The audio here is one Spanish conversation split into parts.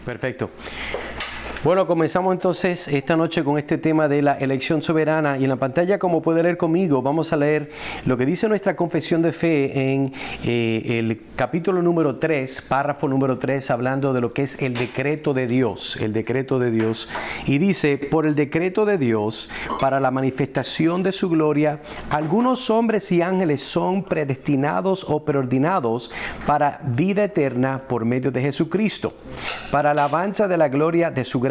Perfecto. Bueno, comenzamos entonces esta noche con este tema de la elección soberana, y en la pantalla, como puede leer conmigo, vamos a leer lo que dice nuestra confesión de fe en el capítulo número 3, párrafo número 3, hablando de lo que es el decreto de Dios, y dice: por el decreto de Dios, para la manifestación de su gloria, algunos hombres y ángeles son predestinados o preordinados para vida eterna por medio de Jesucristo, para alabanza de la gloria de su gracia.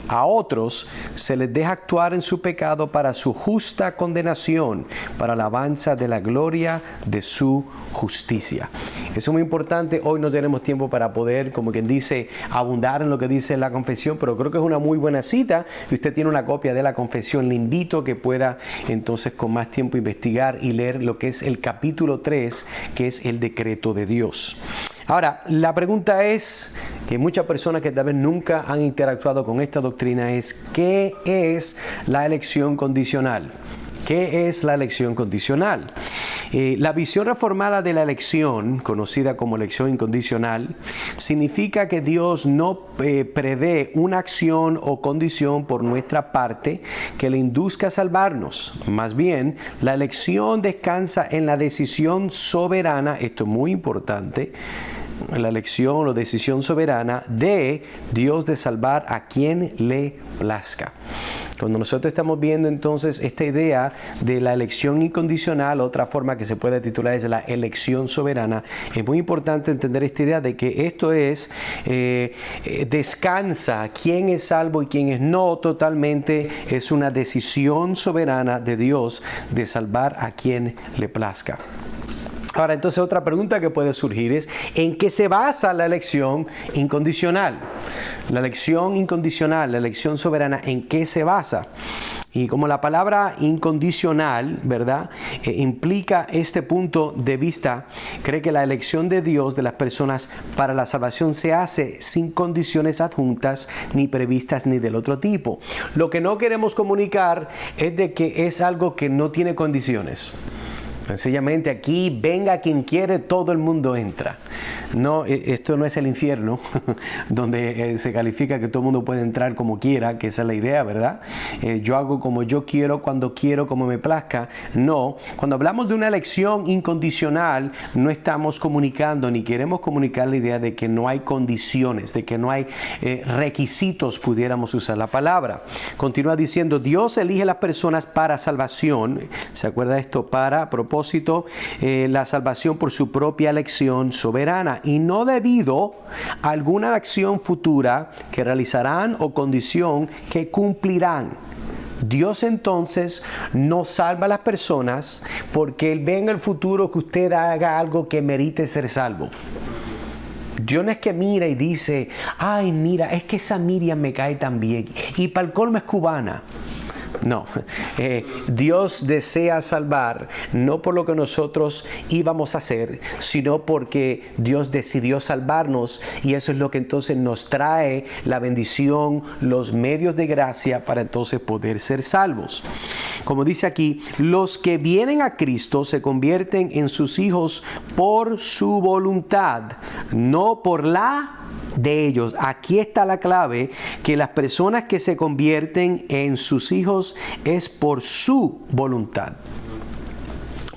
A otros se les deja actuar en su pecado para su justa condenación, para alabanza de la gloria de su justicia. Eso es muy importante. Hoy no tenemos tiempo para poder, como quien dice, abundar en lo que dice la confesión, pero creo que es una muy buena cita. Si usted tiene una copia de la confesión, le invito a que pueda entonces con más tiempo investigar y leer lo que es el capítulo 3, que es el decreto de Dios. Ahora, la pregunta es, que muchas personas que tal vez nunca han interactuado con esta doctrina, es: ¿qué es la elección condicional? ¿Qué es la elección condicional? La visión reformada de la elección, conocida como elección incondicional, significa que Dios no prevé una acción o condición por nuestra parte que le induzca a salvarnos. Más bien, la elección descansa en la decisión soberana, esto es muy importante, la elección o decisión soberana de Dios de salvar a quien le plazca. Cuando nosotros estamos viendo entonces esta idea de la elección incondicional, otra forma que se puede titular es la elección soberana, es muy importante entender esta idea de que esto es, descansa quién es salvo y quién es no, totalmente es una decisión soberana de Dios de salvar a quien le plazca. Ahora, entonces otra pregunta que puede surgir es: ¿en qué se basa la elección incondicional? La elección incondicional, la elección soberana, ¿en qué se basa? Y como la palabra incondicional, ¿verdad?, implica este punto de vista, cree que la elección de Dios de las personas para la salvación se hace sin condiciones adjuntas ni previstas ni del otro tipo. Lo que no queremos comunicar es de que es algo que no tiene condiciones. Sencillamente aquí, venga quien quiere, todo el mundo entra. No, esto no es el infierno, donde se califica que todo el mundo puede entrar como quiera, que esa es la idea, ¿verdad? Yo hago como yo quiero, cuando quiero, como me plazca. No, cuando hablamos de una elección incondicional, no estamos comunicando ni queremos comunicar la idea de que no hay condiciones, de que no hay requisitos, pudiéramos usar la palabra. Continúa diciendo: Dios elige a las personas para salvación. ¿Se acuerda de esto? Para propósito, la salvación por su propia elección soberana y no debido a alguna acción futura que realizarán o condición que cumplirán. Dios entonces no salva a las personas porque Él ve en el futuro que usted haga algo que merite ser salvo. Dios no es que mira y dice: ay, mira, es que esa Miriam me cae tan bien y para el colmo es cubana. No, Dios desea salvar no por lo que nosotros íbamos a hacer, sino porque Dios decidió salvarnos, y eso es lo que entonces nos trae la bendición, los medios de gracia para entonces poder ser salvos. Como dice aquí, los que vienen a Cristo se convierten en sus hijos por su voluntad, no por la de ellos. Aquí está la clave, que las personas que se convierten en sus hijos es por su voluntad,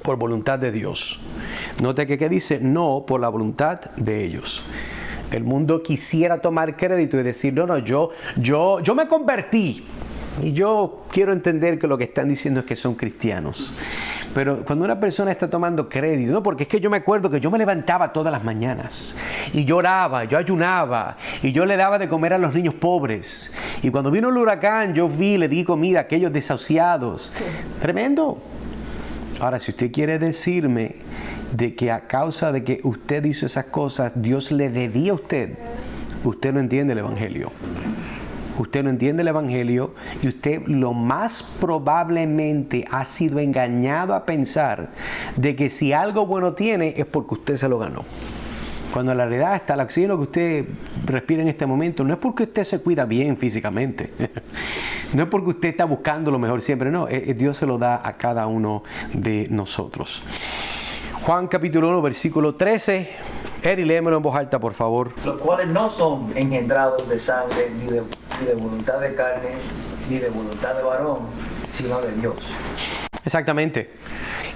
por voluntad de Dios. Note que dice: no por la voluntad de ellos. El mundo quisiera tomar crédito y decir: no, yo me convertí. Y yo quiero entender que lo que están diciendo es que son cristianos. Pero cuando una persona está tomando crédito, no, porque es que yo me acuerdo que yo me levantaba todas las mañanas y yo oraba, yo ayunaba y yo le daba de comer a los niños pobres. Y cuando vino el huracán, yo le di comida a aquellos desahuciados. Tremendo. Ahora, si usted quiere decirme de que a causa de que usted hizo esas cosas, Dios le debía a usted no entiende el Evangelio. Usted no entiende el Evangelio y usted lo más probablemente ha sido engañado a pensar de que si algo bueno tiene es porque usted se lo ganó. Cuando en la realidad está el oxígeno que usted respira en este momento, no es porque usted se cuida bien físicamente, no es porque usted está buscando lo mejor siempre, no, Dios se lo da a cada uno de nosotros. Juan capítulo 1, versículo 13. Eri, léemelo en voz alta, por favor. Los cuales no son engendrados de sangre, ni de voluntad de carne, ni de voluntad de varón, sino de Dios. Exactamente.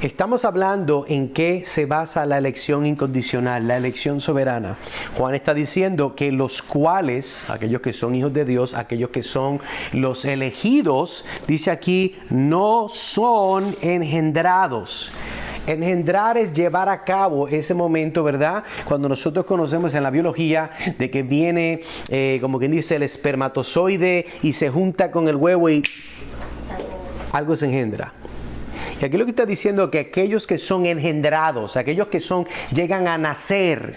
Estamos hablando en qué se basa la elección incondicional, la elección soberana. Juan está diciendo que los cuales, aquellos que son hijos de Dios, aquellos que son los elegidos, dice aquí, no son engendrados. Engendrar es llevar a cabo ese momento, ¿verdad? Cuando nosotros conocemos en la biología de que viene, como quien dice, el espermatozoide y se junta con el huevo y algo se engendra. Y aquí lo que está diciendo es que aquellos que son engendrados, aquellos que llegan a nacer,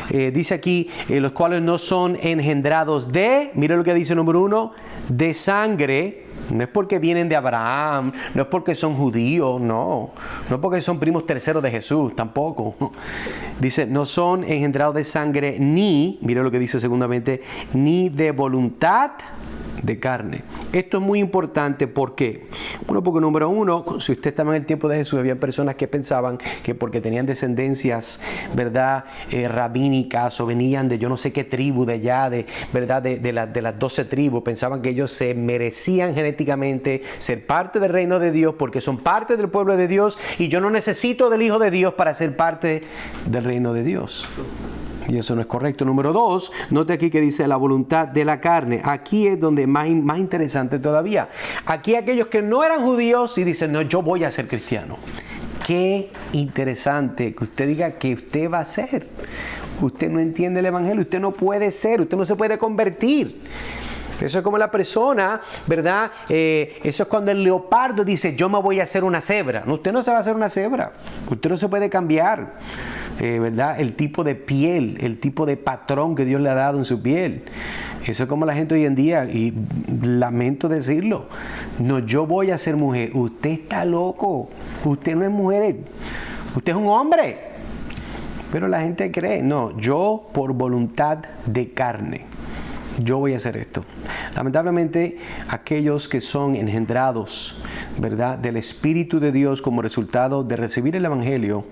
dice aquí, los cuales no son engendrados de, mira lo que dice el número 1, de sangre. No es porque vienen de Abraham, no es porque son judíos, no es porque son primos terceros de Jesús, tampoco. Dice, no son engendrados de sangre ni, mira lo que dice segundamente, ni de voluntad de carne. Esto es muy importante. ¿Por qué? Bueno, porque número 1, si usted estaba en el tiempo de Jesús, había personas que pensaban que porque tenían descendencias, ¿verdad? Rabínicas, o venían de yo no sé qué tribu de allá, ¿verdad? De las 12 tribus, pensaban que ellos se merecían genéticamente ser parte del reino de Dios porque son parte del pueblo de Dios y yo no necesito del Hijo de Dios para ser parte del reino de Dios. Y eso no es correcto. Número 2, note aquí que dice la voluntad de la carne. Aquí es donde más interesante todavía. Aquí aquellos que no eran judíos y dicen, no, yo voy a ser cristiano. Qué interesante que usted diga que usted va a ser. Usted no entiende el evangelio, usted no puede ser, usted no se puede convertir. Eso es como la persona, ¿verdad? Eso es cuando el leopardo dice, yo me voy a hacer una cebra. No, usted no se va a hacer una cebra. Usted no se puede cambiar, ¿verdad? El tipo de piel, el tipo de patrón que Dios le ha dado en su piel. Eso es como la gente hoy en día, y lamento decirlo. No, yo voy a ser mujer. Usted está loco. Usted no es mujer. Usted es un hombre. Pero la gente cree, no, yo por voluntad de carne. Yo voy a hacer esto. Lamentablemente, aquellos que son engendrados, ¿verdad?, del Espíritu de Dios como resultado de recibir el Evangelio,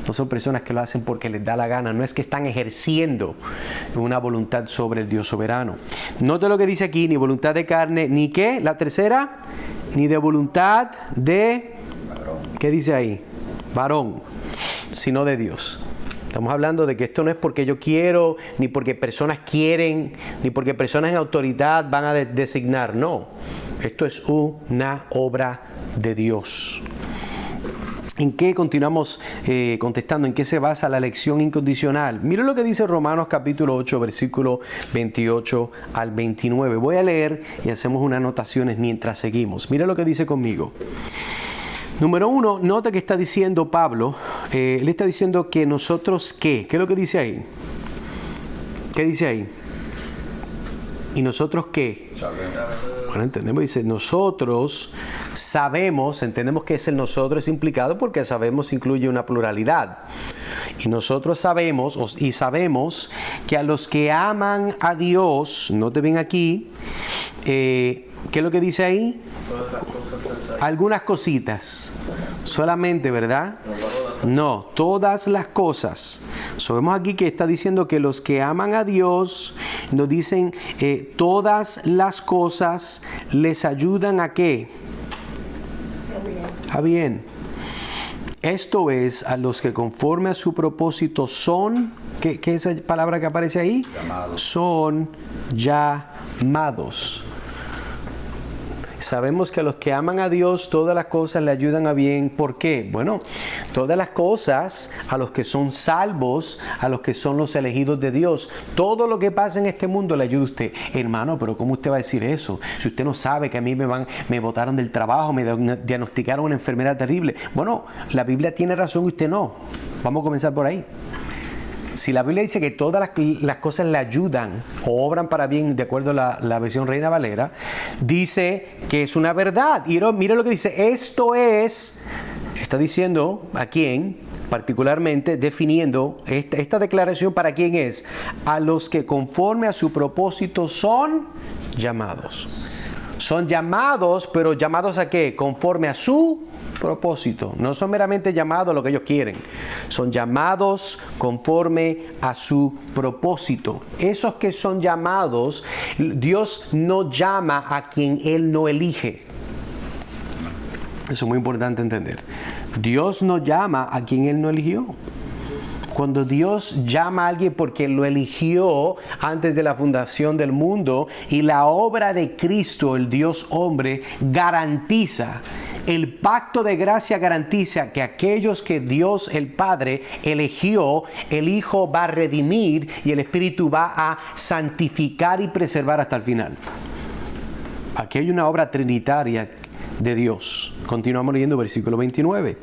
no son personas que lo hacen porque les da la gana. No es que están ejerciendo una voluntad sobre el Dios soberano. Note lo que dice aquí, ni voluntad de carne, ni qué, la tercera, ni de voluntad de, ¿qué dice ahí? Varón, sino de Dios. Estamos hablando de que esto no es porque yo quiero, ni porque personas quieren, ni porque personas en autoridad van a designar. No, esto es una obra de Dios. ¿En qué continuamos contestando? ¿En qué se basa la elección incondicional? Mira lo que dice Romanos capítulo 8, versículo 28 al 29. Voy a leer y hacemos unas anotaciones mientras seguimos. Mira lo que dice conmigo. Número 1, nota que está diciendo Pablo, él está diciendo que nosotros, ¿qué? ¿Qué es lo que dice ahí? ¿Qué dice ahí? ¿Y nosotros qué? Bueno, entendemos, dice, nosotros sabemos, entendemos que es el nosotros es implicado porque sabemos incluye una pluralidad. Y nosotros sabemos, y sabemos que a los que aman a Dios, note bien aquí, ¿qué es lo que dice ahí? Algunas cositas, solamente, ¿verdad? No, todas las cosas. Vemos aquí que está diciendo que los que aman a Dios, nos dicen, todas las cosas les ayudan a ¿qué? A bien. Esto es, a los que conforme a su propósito son, ¿qué es esa palabra que aparece ahí? Llamados. Son llamados. Sabemos que a los que aman a Dios todas las cosas le ayudan a bien. ¿Por qué? Bueno, todas las cosas a los que son salvos, a los que son los elegidos de Dios. Todo lo que pasa en este mundo le ayuda a usted. Hermano, pero ¿cómo usted va a decir eso? Si usted no sabe que a mí me botaron del trabajo, me diagnosticaron una enfermedad terrible. Bueno, la Biblia tiene razón y usted no. Vamos a comenzar por ahí. Si la Biblia dice que todas las cosas le ayudan o obran para bien, de acuerdo a la versión Reina Valera, dice que es una verdad. Y mira lo que dice, esto es, está diciendo a quién, particularmente definiendo esta declaración para quién es, a los que conforme a su propósito son llamados. Son llamados, pero llamados ¿a qué? Conforme a su propósito. No son meramente llamados a lo que ellos quieren. Son llamados conforme a su propósito. Esos que son llamados, Dios no llama a quien Él no elige. Eso es muy importante entender. Dios no llama a quien Él no eligió. Cuando Dios llama a alguien porque lo eligió antes de la fundación del mundo, y la obra de Cristo, el Dios hombre, garantiza, el pacto de gracia garantiza que aquellos que Dios el Padre eligió, el Hijo va a redimir y el Espíritu va a santificar y preservar hasta el final. Aquí hay una obra trinitaria de Dios. Continuamos leyendo versículo 29.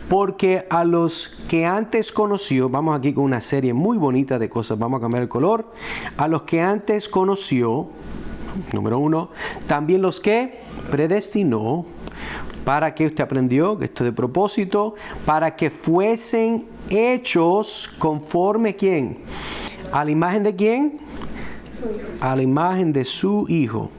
Porque a los que antes conoció, vamos aquí con una serie muy bonita de cosas, vamos a cambiar el color. A los que antes conoció, número 1, también los que predestinó, para que usted aprendió, esto de propósito, para que fuesen hechos conforme ¿quién? ¿A la imagen de quién? A la imagen de su Hijo.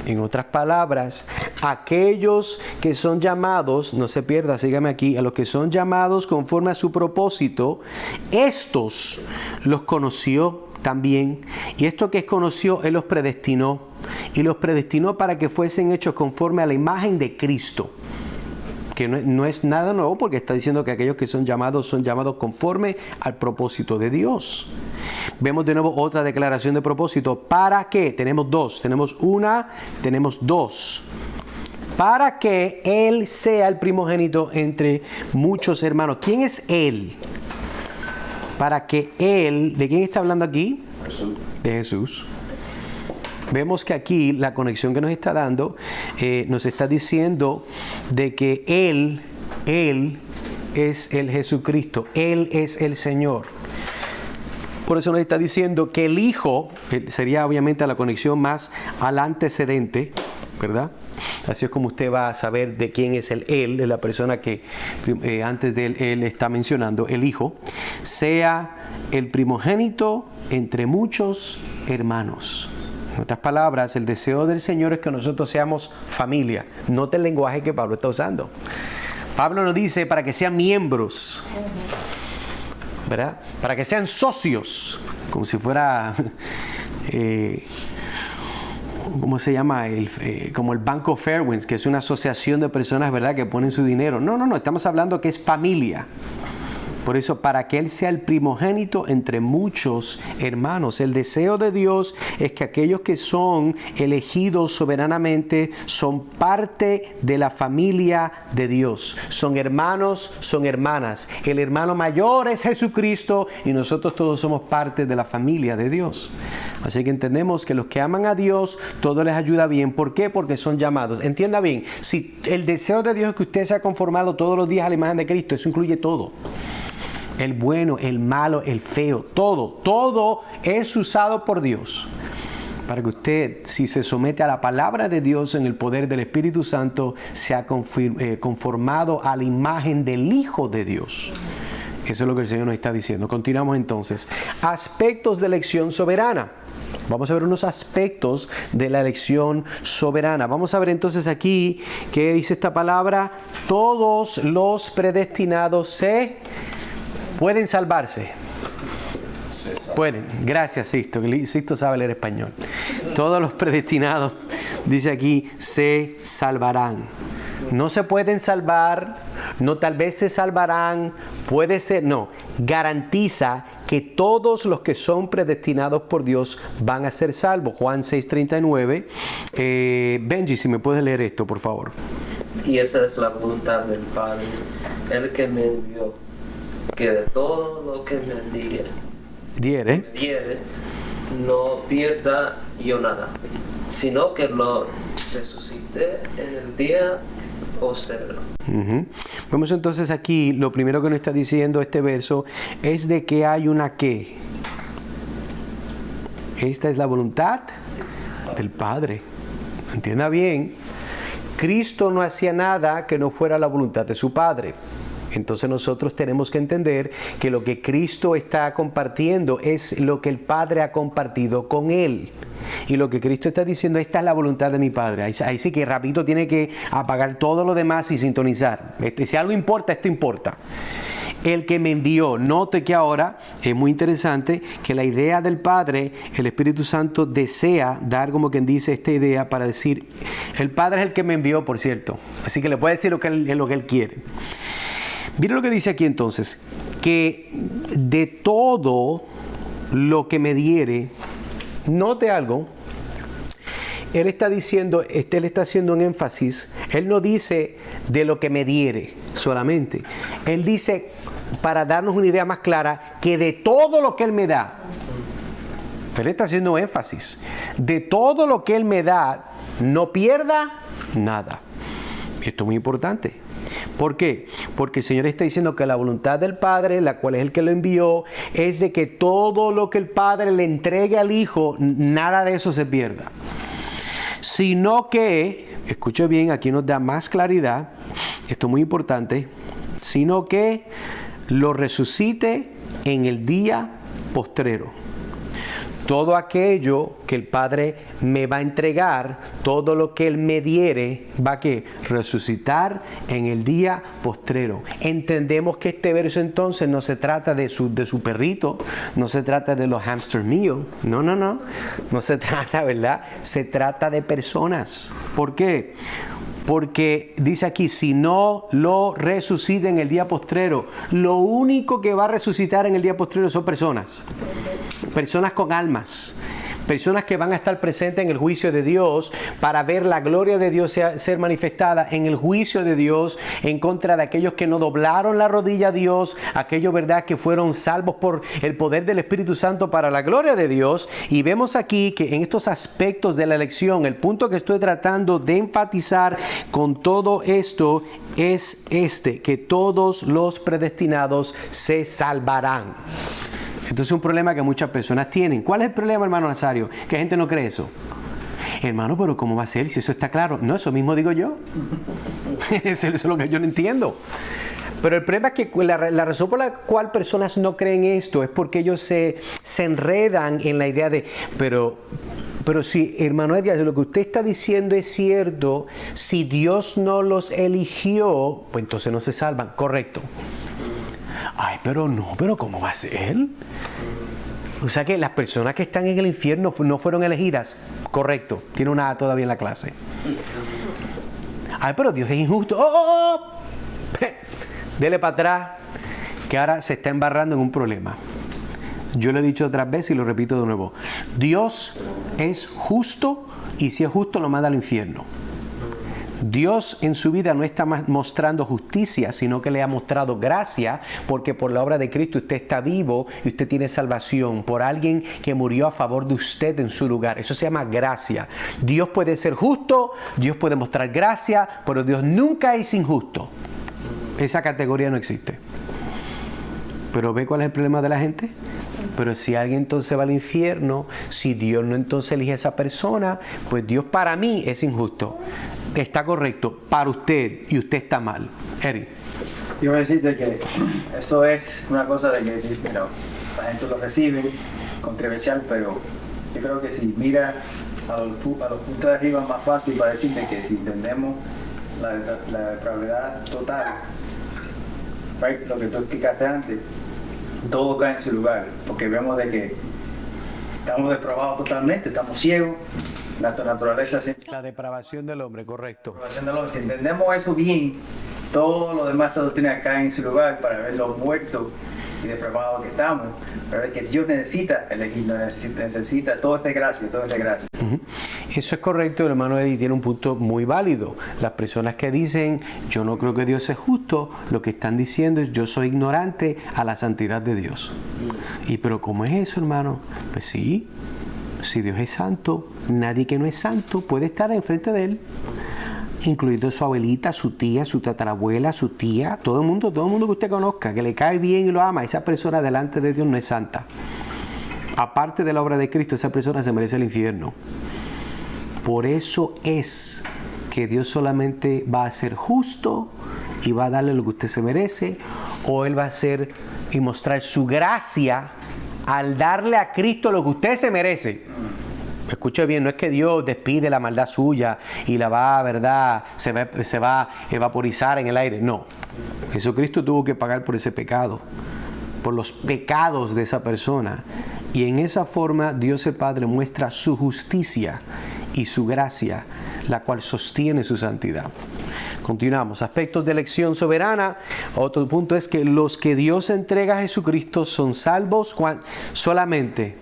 En otras palabras, aquellos que son llamados, no se pierda, sígame aquí, a los que son llamados conforme a su propósito, estos los conoció también. Y esto que conoció, Él los predestinó. Y los predestinó para que fuesen hechos conforme a la imagen de Cristo. Que no es nada nuevo, porque está diciendo que aquellos que son llamados conforme al propósito de Dios. Vemos de nuevo otra declaración de propósito. ¿Para qué? Tenemos dos. Tenemos una, tenemos dos. Para que Él sea el primogénito entre muchos hermanos. ¿Quién es Él? Para que Él, ¿de quién está hablando aquí? Jesús. De Jesús. Vemos que aquí la conexión que nos está dando, nos está diciendo de que Él es el Jesucristo. Él es el Señor. Por eso nos está diciendo que el Hijo, sería obviamente la conexión más al antecedente, ¿verdad? Así es como usted va a saber de quién es el Él, de la persona que antes de Él está mencionando, el Hijo, sea el primogénito entre muchos hermanos. En otras palabras, el deseo del Señor es que nosotros seamos familia. Note el lenguaje que Pablo está usando. Pablo nos dice para que sean miembros, ¿verdad? Para que sean socios, como si fuera, ¿cómo se llama? Como el Banco Fairwinds, que es una asociación de personas, ¿verdad?, que ponen su dinero. No, estamos hablando que es familia. Por eso, para que Él sea el primogénito entre muchos hermanos. El deseo de Dios es que aquellos que son elegidos soberanamente son parte de la familia de Dios. Son hermanos, son hermanas. El hermano mayor es Jesucristo y nosotros todos somos parte de la familia de Dios. Así que entendemos que los que aman a Dios, todo les ayuda bien. ¿Por qué? Porque son llamados. Entienda bien, si el deseo de Dios es que usted sea conformado todos los días a la imagen de Cristo, eso incluye todo. El bueno, el malo, el feo, todo es usado por Dios para que usted, si se somete a la palabra de Dios en el poder del Espíritu Santo, sea conformado a la imagen del Hijo de Dios. Eso es lo que el Señor nos está diciendo. Continuamos entonces. Aspectos de elección soberana. Vamos a ver unos aspectos de la elección soberana. Vamos a ver entonces aquí qué dice esta palabra. Todos los predestinados pueden salvarse. Pueden. Gracias, Sisto. Sisto sabe leer español. Todos los predestinados, dice aquí, se salvarán. No se pueden salvar, no tal vez se salvarán, puede ser, no. Garantiza que todos los que son predestinados por Dios van a ser salvos. Juan 6:39. Benji, si me puedes leer esto, por favor. Y esa es la voluntad del Padre, el que me envió, que de todo lo que me diere, no pierda yo nada, sino que lo resucite en el día posterior. Vemos entonces aquí, lo primero que nos está diciendo este verso es de que hay una ¿qué? Esta es la voluntad del Padre. Entienda bien, Cristo no hacía nada que no fuera la voluntad de su Padre. Entonces nosotros tenemos que entender que lo que Cristo está compartiendo es lo que el Padre ha compartido con Él. Y lo que Cristo está diciendo, esta es la voluntad de mi Padre. Ahí sí que rapidito tiene que apagar todo lo demás y sintonizar. Si algo importa, esto importa. El que me envió. Note que ahora es muy interesante que la idea del Padre, el Espíritu Santo desea dar, como quien dice, esta idea para decir, el Padre es el que me envió, por cierto. Así que le puede decir lo que él quiere. Mira lo que dice aquí entonces, que de todo lo que me diere, note algo, él está diciendo, él está haciendo un énfasis, él no dice de lo que me diere solamente, él dice, para darnos una idea más clara, que de todo lo que Él me da, Él está haciendo énfasis, de todo lo que Él me da, no pierda nada. Esto es muy importante. ¿Por qué? Porque el Señor está diciendo que la voluntad del Padre, la cual es el que lo envió, es de que todo lo que el Padre le entregue al Hijo, nada de eso se pierda. Sino que, escuche bien, aquí nos da más claridad, esto es muy importante, sino que lo resucite en el día postrero. Todo aquello que el Padre me va a entregar, todo lo que Él me diere, va a ¿qué? Resucitar en el día postrero. Entendemos que este verso entonces no se trata de su perrito, no se trata de los hamsters míos, no se trata, ¿verdad? Se trata de personas. ¿Por qué? Porque dice aquí, si no lo resucita en el día postrero, lo único que va a resucitar en el día postrero son personas. Personas con almas. Personas que van a estar presentes en el juicio de Dios para ver la gloria de Dios ser manifestada en el juicio de Dios en contra de aquellos que no doblaron la rodilla a Dios, aquellos, ¿verdad?, que fueron salvos por el poder del Espíritu Santo para la gloria de Dios. Y vemos aquí que en estos aspectos de la elección, el punto que estoy tratando de enfatizar con todo esto es que todos los predestinados se salvarán. Entonces es un problema que muchas personas tienen. ¿Cuál es el problema, hermano Nazario? Que la gente no cree eso. Hermano, pero ¿cómo va a ser si eso está claro? No, eso mismo digo yo. Eso es lo que yo no entiendo. Pero el problema es que la razón por la cual personas no creen esto es porque ellos se enredan en la idea de, pero si, hermano Edgar, lo que usted está diciendo es cierto, si Dios no los eligió, pues entonces no se salvan. Correcto. Ay, pero ¿cómo va a ser? O sea que las personas que están en el infierno no fueron elegidas. Correcto, tiene una A todavía en la clase. Ay, pero Dios es injusto. ¡Oh! Dele para atrás, que ahora se está embarrando en un problema. Yo lo he dicho otras veces y lo repito de nuevo. Dios es justo y si es justo lo manda al infierno. Dios en su vida no está mostrando justicia, sino que le ha mostrado gracia, porque por la obra de Cristo usted está vivo y usted tiene salvación por alguien que murió a favor de usted en su lugar. Eso se llama gracia. Dios puede ser justo, Dios puede mostrar gracia, pero Dios nunca es injusto. Esa categoría no existe. Pero ¿ve cuál es el problema de la gente? Pero si alguien entonces va al infierno, si Dios no entonces elige a esa persona, pues Dios para mí es injusto. Está correcto para usted y usted está mal. Eric. Yo voy a decirte que eso es una cosa de que la gente lo recibe, controversial, pero yo creo que si mira a los puntos de arriba es más fácil para decirte que si entendemos la probabilidad total, right, lo que tú explicaste antes, todo cae en su lugar, porque vemos de que estamos depravados totalmente, estamos ciegos. La naturaleza siempre. La depravación del hombre, correcto. Si entendemos eso bien, todo lo demás, todo tiene acá en su lugar para ver los muertos y depravados que estamos, para ver que Dios necesita elegir, necesita toda esta gracia, Uh-huh. Eso es correcto, el hermano Eddie tiene un punto muy válido. Las personas que dicen, yo no creo que Dios es justo, lo que están diciendo es, yo soy ignorante a la santidad de Dios. ¿Y pero cómo es eso, hermano? Pues sí. Si Dios es santo, nadie que no es santo puede estar enfrente de Él, incluido su abuelita, su tía, su tatarabuela, su tía, todo el mundo que usted conozca, que le cae bien y lo ama. Esa persona delante de Dios no es santa. Aparte de la obra de Cristo, esa persona se merece el infierno. Por eso es que Dios solamente va a ser justo y va a darle lo que usted se merece, o Él va a hacer y mostrar su gracia al darle a Cristo lo que usted se merece. Escuche bien, no es que Dios despide la maldad suya y la va, ¿verdad? Se va a evaporizar en el aire. No. Jesucristo tuvo que pagar por ese pecado, por los pecados de esa persona. Y en esa forma Dios el Padre muestra su justicia y su gracia, la cual sostiene su santidad. Continuamos. Aspectos de elección soberana. Otro punto es que los que Dios entrega a Jesucristo son salvos solamente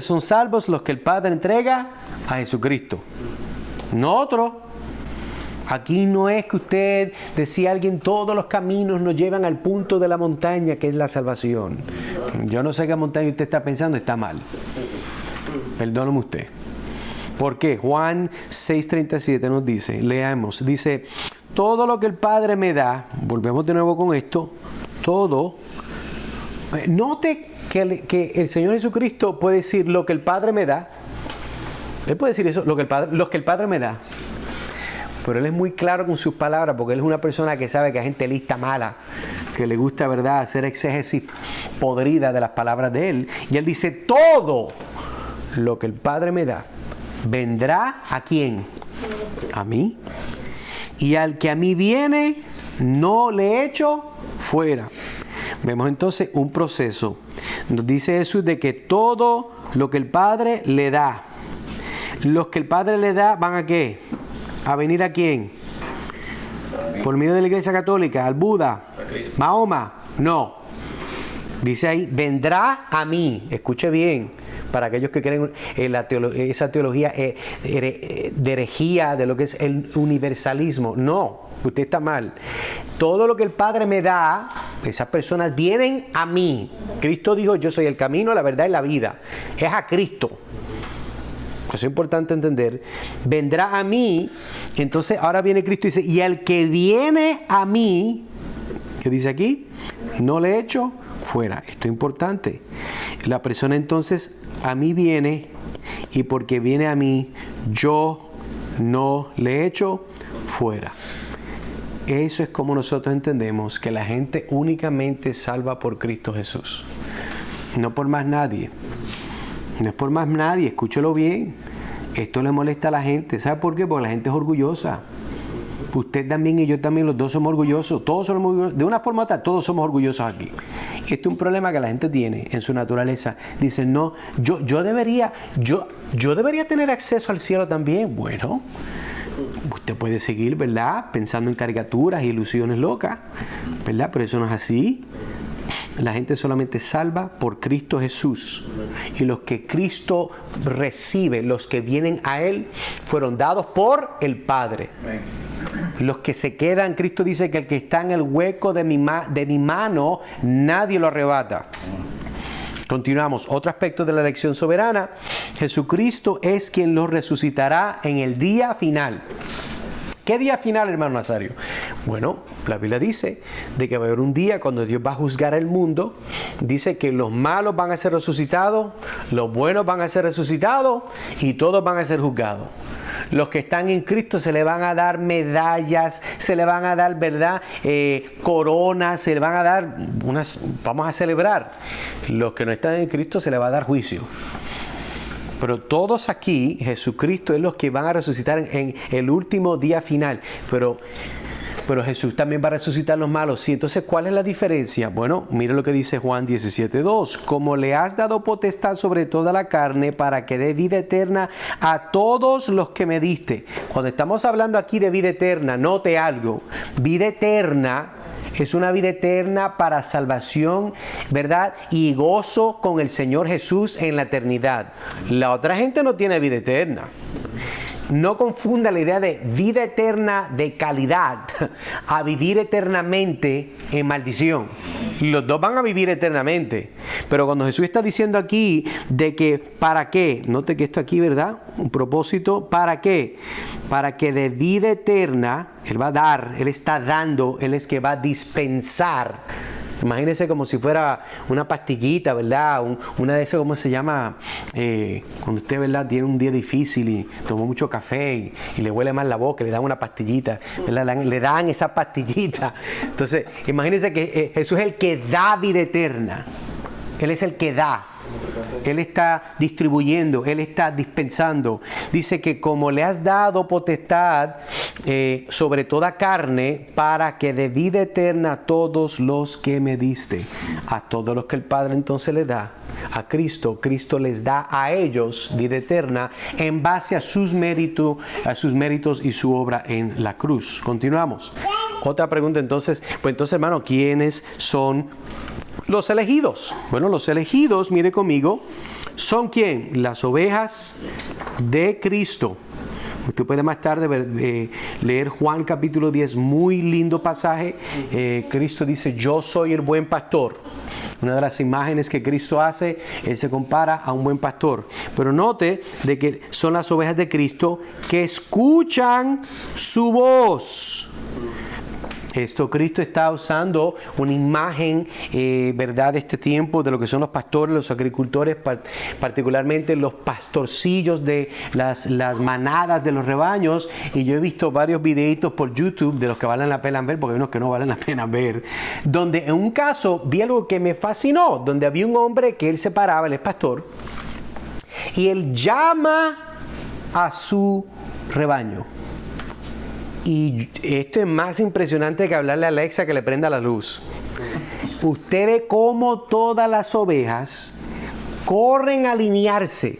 son salvos los que el Padre entrega a Jesucristo. No otro. Aquí no es que usted, decía alguien, todos los caminos nos llevan al punto de la montaña, que es la salvación. Yo no sé qué montaña usted está pensando, está mal. Perdóneme usted. ¿Por qué? Juan 6:37 nos dice, leamos, dice, todo lo que el Padre me da, volvemos de nuevo con esto, todo, note que el Señor Jesucristo puede decir lo que el Padre me da. Él puede decir eso, lo que el Padre me da. Pero Él es muy claro con sus palabras, porque Él es una persona que sabe que hay gente lista, mala, que le gusta, ¿verdad?, hacer exégesis podrida de las palabras de Él. Y Él dice, todo lo que el Padre me da, vendrá ¿a quién? A mí. Y al que a mí viene, no le echo fuera. Vemos entonces un proceso. Nos dice Jesús de que todo lo que el Padre le da, los que el Padre le da van ¿a qué? ¿A venir a quién? Por medio de la Iglesia Católica, al Buda, Mahoma, no. Dice ahí, vendrá a mí. Escuche bien, para aquellos que creen en esa teología de herejía de lo que es el universalismo. No, usted está mal. Todo lo que el Padre me da, esas personas vienen a mí. Cristo dijo, yo soy el camino, la verdad y la vida. Es a Cristo. Eso es importante entender. Vendrá a mí. Entonces ahora viene Cristo y dice, y el que viene a mí, ¿qué dice aquí? No le echo fuera. Esto es importante. La persona entonces a mí viene, y porque viene a mí, yo no le echo fuera. Eso es como nosotros entendemos que la gente únicamente salva por Cristo Jesús. No por más nadie. No es por más nadie, escúchelo bien. Esto le molesta a la gente. ¿Sabe por qué? Porque la gente es orgullosa. Usted también y yo también, los dos somos orgullosos. Todos somos orgullosos. De una forma u otra, todos somos orgullosos aquí. Este es un problema que la gente tiene en su naturaleza. Dicen, no, yo debería tener acceso al cielo también. Bueno, usted puede seguir, ¿verdad?, pensando en caricaturas e ilusiones locas, ¿verdad? Pero eso no es así. La gente solamente salva por Cristo Jesús. Y los que Cristo recibe, los que vienen a Él, fueron dados por el Padre. Los que se quedan, Cristo dice que el que está en el hueco de mi mano, nadie lo arrebata. Continuamos. Otro aspecto de la elección soberana. Jesucristo es quien los resucitará en el día final. ¿Qué día final, hermano Nazario? Bueno, la Biblia dice de que va a haber un día cuando Dios va a juzgar el mundo. Dice que los malos van a ser resucitados, los buenos van a ser resucitados y todos van a ser juzgados. Los que están en Cristo se le van a dar medallas, se le van a dar, ¿verdad?, coronas, se le van a dar vamos a celebrar. Los que no están en Cristo se le va a dar juicio. Pero todos aquí, Jesucristo es los que van a resucitar en el último día final. Pero Jesús también va a resucitar los malos. Sí, entonces, ¿cuál es la diferencia? Bueno, mira lo que dice Juan 17:2. Como le has dado potestad sobre toda la carne para que dé vida eterna a todos los que me diste. Cuando estamos hablando aquí de vida eterna, note algo. Vida eterna es una vida eterna para salvación, ¿verdad?, y gozo con el Señor Jesús en la eternidad. La otra gente no tiene vida eterna. No confunda la idea de vida eterna de calidad a vivir eternamente en maldición. Los dos van a vivir eternamente. Pero cuando Jesús está diciendo aquí de que ¿para qué? Note que esto aquí, ¿verdad?, un propósito. ¿Para qué? Para que de vida eterna, Él va a dar, Él está dando, Él es que va a dispensar Imagínese como si fuera una pastillita, ¿verdad? Una de esas, ¿cómo se llama? Cuando usted, ¿verdad?, tiene un día difícil y tomó mucho café y le huele mal la boca, le dan una pastillita, ¿verdad? Le dan esa pastillita. Entonces, imagínese que Jesús es el que da vida eterna. Él es el que da. Él está distribuyendo, Él está dispensando. Dice que como le has dado potestad sobre toda carne, para que dé vida eterna a todos los que me diste. A todos los que el Padre entonces le da. A Cristo, Cristo les da a ellos vida eterna en base a sus méritos y su obra en la cruz. Continuamos. Otra pregunta entonces, hermano, ¿quiénes son los elegidos? Bueno, los elegidos, mire conmigo, ¿son quién? Las ovejas de Cristo. Usted puede más tarde leer Juan capítulo 10, muy lindo pasaje. Cristo dice, yo soy el buen pastor. Una de las imágenes que Cristo hace, Él se compara a un buen pastor. Pero note de que son las ovejas de Cristo que escuchan su voz. Cristo está usando una imagen, ¿verdad?, de este tiempo, de lo que son los pastores, los agricultores, particularmente los pastorcillos de las manadas de los rebaños. Y yo he visto varios videitos por YouTube de los que valen la pena ver, porque hay unos que no valen la pena ver, donde en un caso vi algo que me fascinó, donde había un hombre que él se paraba, él es pastor, y él llama a su rebaño. Y esto es más impresionante que hablarle a Alexa que le prenda la luz. Usted ve cómo todas las ovejas corren a alinearse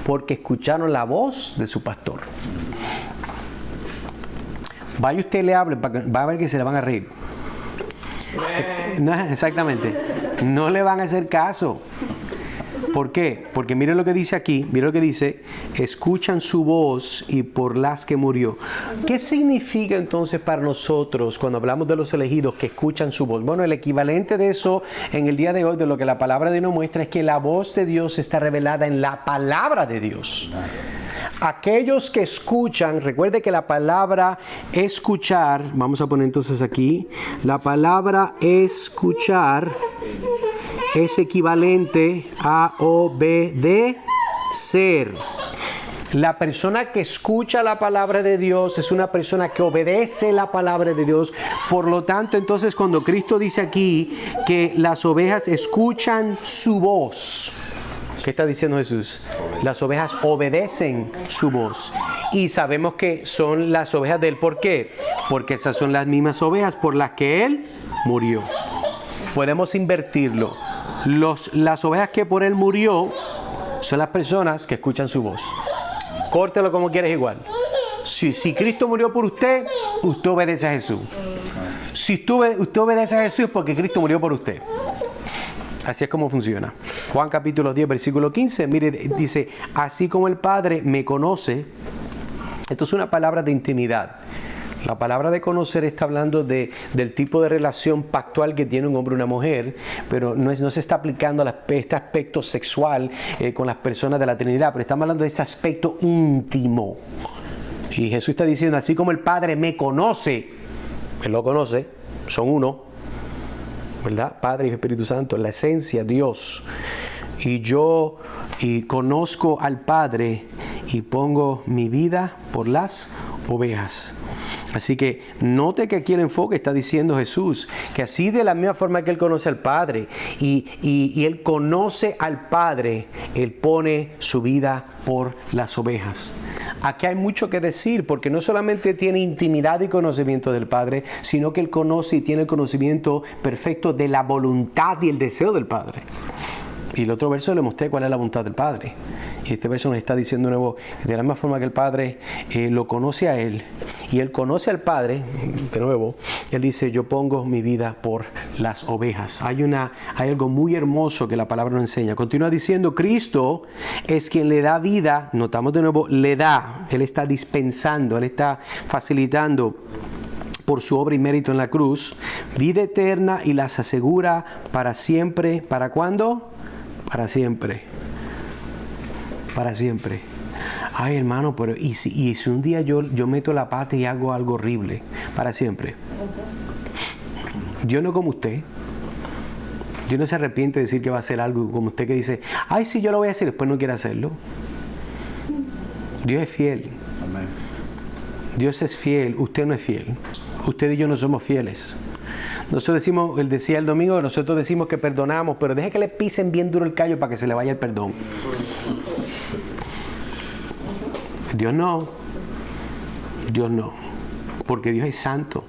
porque escucharon la voz de su pastor. Vaya usted y le hable, va a ver que se le van a reír. No, exactamente. No le van a hacer caso. ¿Por qué? Porque mire lo que dice aquí, mire lo que dice, escuchan su voz y por las que murió. ¿Qué significa entonces para nosotros cuando hablamos de los elegidos que escuchan su voz? Bueno, el equivalente de eso en el día de hoy, de lo que la palabra de Dios nos muestra, es que la voz de Dios está revelada en la palabra de Dios. Aquellos que escuchan, recuerde que la palabra escuchar, vamos a poner entonces aquí, la palabra escuchar es equivalente a obedecer. La persona que escucha la palabra de Dios es una persona que obedece la palabra de Dios. Por lo tanto, entonces, cuando Cristo dice aquí que las ovejas escuchan su voz, ¿qué está diciendo Jesús? Las ovejas obedecen su voz. Y sabemos que son las ovejas de Él. ¿Por qué? Porque esas son las mismas ovejas por las que Él murió. Podemos invertirlo. Las ovejas que por Él murió son las personas que escuchan su voz. Córtelo como quieres igual. Si Cristo murió por usted, usted obedece a Jesús. Si usted obedece a Jesús es porque Cristo murió por usted. Así es como funciona. Juan capítulo 10, versículo 15, mire, dice, así como el Padre me conoce. Esto es una palabra de intimidad. La palabra de conocer está hablando del tipo de relación pactual que tiene un hombre y una mujer, pero no se está aplicando a este aspecto sexual con las personas de la Trinidad, pero estamos hablando de este aspecto íntimo. Y Jesús está diciendo, así como el Padre me conoce, Él lo conoce, son uno, ¿verdad? Padre y Espíritu Santo, la esencia, Dios. Y yo conozco al Padre y pongo mi vida por las ovejas. Así que note que aquí el enfoque está diciendo Jesús, que así de la misma forma que Él conoce al Padre y Él conoce al Padre, Él pone su vida por las ovejas. Aquí hay mucho que decir, porque no solamente tiene intimidad y conocimiento del Padre, sino que Él conoce y tiene el conocimiento perfecto de la voluntad y el deseo del Padre. Y el otro verso le mostré cuál es la voluntad del Padre. Y este verso nos está diciendo de nuevo, de la misma forma que el Padre lo conoce a Él, y Él conoce al Padre, de nuevo, Él dice, yo pongo mi vida por las ovejas. Hay algo muy hermoso que la palabra nos enseña. Continúa diciendo, Cristo es quien le da vida, notamos de nuevo, le da, Él está dispensando, Él está facilitando por su obra y mérito en la cruz, vida eterna y las asegura para siempre. ¿Para cuándo? Para siempre. Para siempre. Ay, hermano, pero ¿y si un día yo meto la pata y hago algo horrible? Para siempre. Dios no como usted. Dios no se arrepiente de decir que va a hacer algo como usted que dice, ay, sí, yo lo voy a hacer, después no quiere hacerlo. Dios es fiel. Amén. Dios es fiel, usted no es fiel. Usted y yo no somos fieles. Nosotros decimos, él decía el domingo, nosotros decimos que perdonamos, pero deje que le pisen bien duro el callo para que se le vaya el perdón. Dios no. Dios no. Porque Dios es santo.